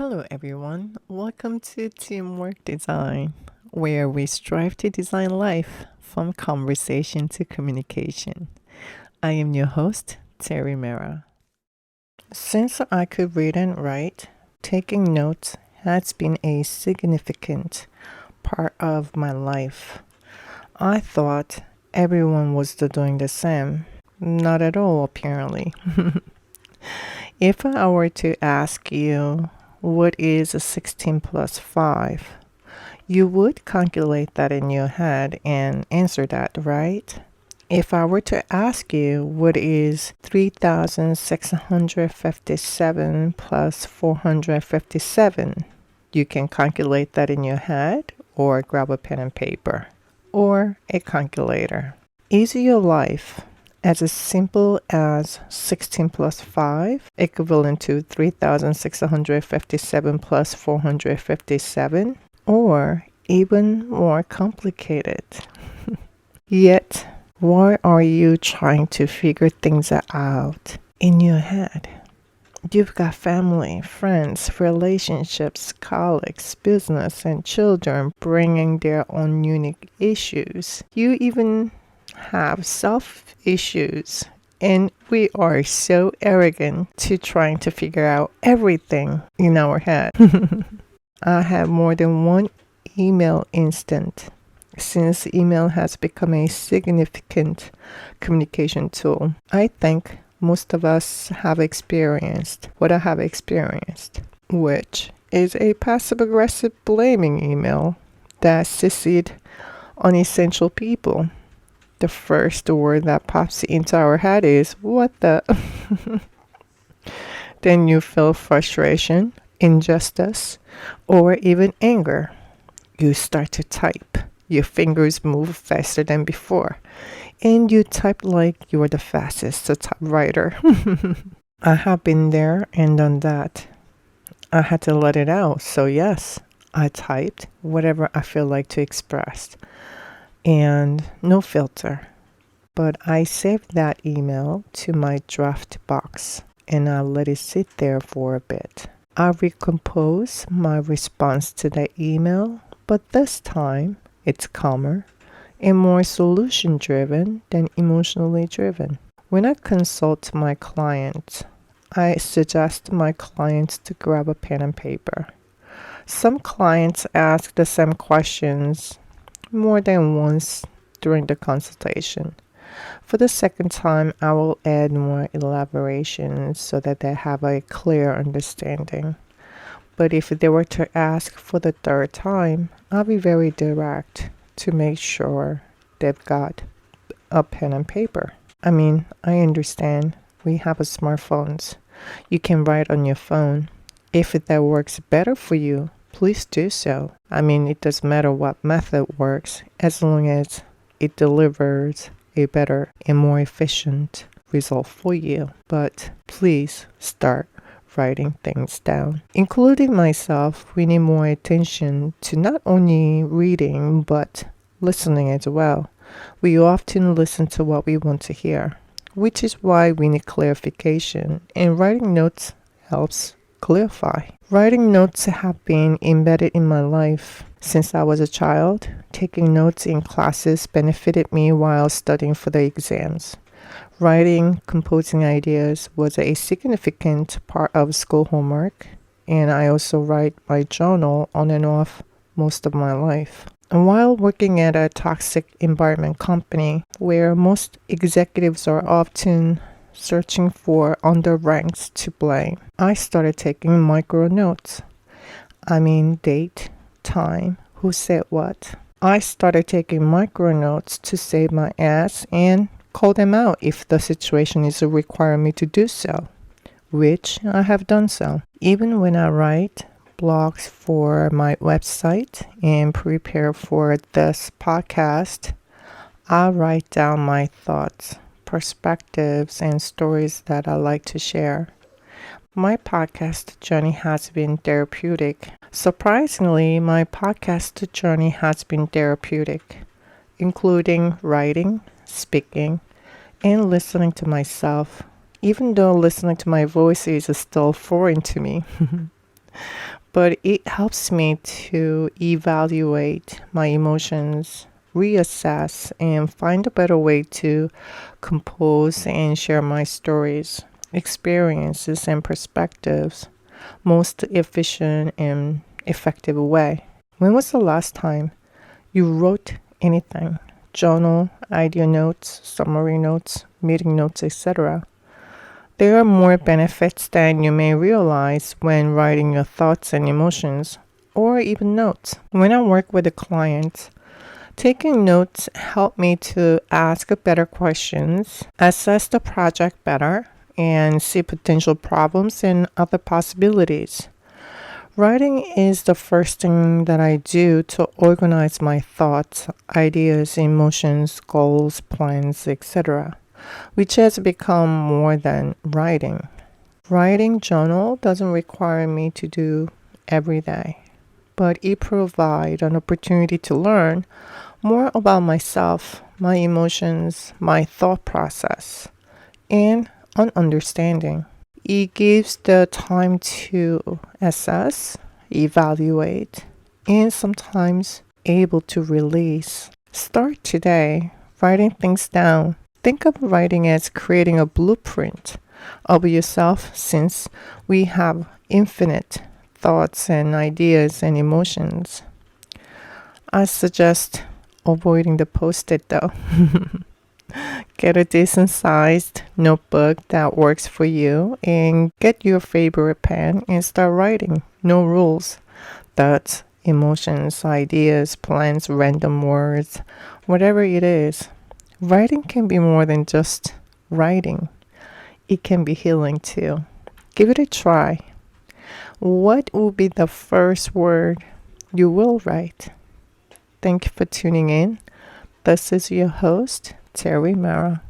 Hello, everyone. Welcome to Teamwork Design, where we strive to design life from conversation to communication. I am your host, Terry Mera. Since I could read and write, taking notes has been a significant part of my life. I thought everyone was doing the same. Not at all, apparently. If I were to ask you, what is a 16 plus 5? You would calculate that in your head and answer that, right? If I were to ask you, what is 3,657 plus 457? You can calculate that in your head or grab a pen and paper or a calculator. Is your life as simple as 16 plus 5, equivalent to 3,657 plus 457, or even more complicated? Yet, why are you trying to figure things out in your head? You've got family, friends, relationships, colleagues, business, and children bringing their own unique issues. You even have self issues, and we are so arrogant to trying to figure out everything in our head. I have more than one email instant since email has become a significant communication tool. I think most of us have experienced what I have experienced, which is a passive aggressive blaming email that cc'd unessential people. The first word that pops into our head is, what the? Then you feel frustration, injustice, or even anger. You start to type. Your fingers move faster than before. And you type like you are the fastest typewriter. I have been there and done that. I had to let it out. So yes, I typed whatever I feel like to express. And no filter. But I saved that email to my draft box and I let it sit there for a bit. I recompose my response to the email, but this time it's calmer and more solution driven than emotionally driven. When I consult my clients, I suggest my clients to grab a pen and paper. Some clients ask the same questions more than once during the consultation. For the second time, I will add more elaboration so that they have a clear understanding. But if they were to ask for the third time, I'll be very direct to make sure they've got a pen and paper. I understand we have smartphones. You can write on your phone. If that works better for you, please do so. It doesn't matter what method works as long as it delivers a better and more efficient result for you. But please start writing things down. Including myself, we need more attention to not only reading but listening as well. We often listen to what we want to hear, which is why we need clarification, and writing notes helps clarify. Writing notes have been embedded in my life since I was a child. Taking notes in classes benefited me while studying for the exams. Writing, composing ideas was a significant part of school homework, and I also write my journal on and off most of my life. And while working at a toxic environment company where most executives are often searching for underranks to blame, I started taking micro notes. Date, time, who said what. I started taking micro notes to save my ass and call them out if the situation is requiring me to do so, which I have done so. Even when I write blogs for my website and prepare for this podcast, I write down my thoughts, perspectives, and stories that I like to share. My podcast journey has been therapeutic. Surprisingly, my podcast journey has been therapeutic, including writing, speaking, and listening to myself, even though listening to my voice is still foreign to me. but it helps me to evaluate my emotions, reassess, and find a better way to compose and share my stories, experiences, and perspectives most efficient and effective way. When was the last time you wrote anything? Journal, idea notes, summary notes, meeting notes, etc. There are more benefits than you may realize when writing your thoughts and emotions, or even notes. When I work with a client, taking notes help me to ask better questions, assess the project better, and see potential problems and other possibilities. Writing is the first thing that I do to organize my thoughts, ideas, emotions, goals, plans, etc., which has become more than writing. Writing journal doesn't require me to do every day, but it provides an opportunity to learn more about myself, my emotions, my thought process, and an understanding. It gives the time to assess, evaluate, and sometimes able to release. Start today writing things down. Think of writing as creating a blueprint of yourself since we have infinite thoughts and ideas and emotions. I suggest avoiding the post-it though. Get a decent sized notebook that works for you and get your favorite pen and start writing. No rules. Thoughts, emotions, ideas, plans, random words, whatever it is. Writing can be more than just writing, it can be healing too. Give it a try. What will be the first word you will write? Thank you for tuning in. This is your host, Terry Mara.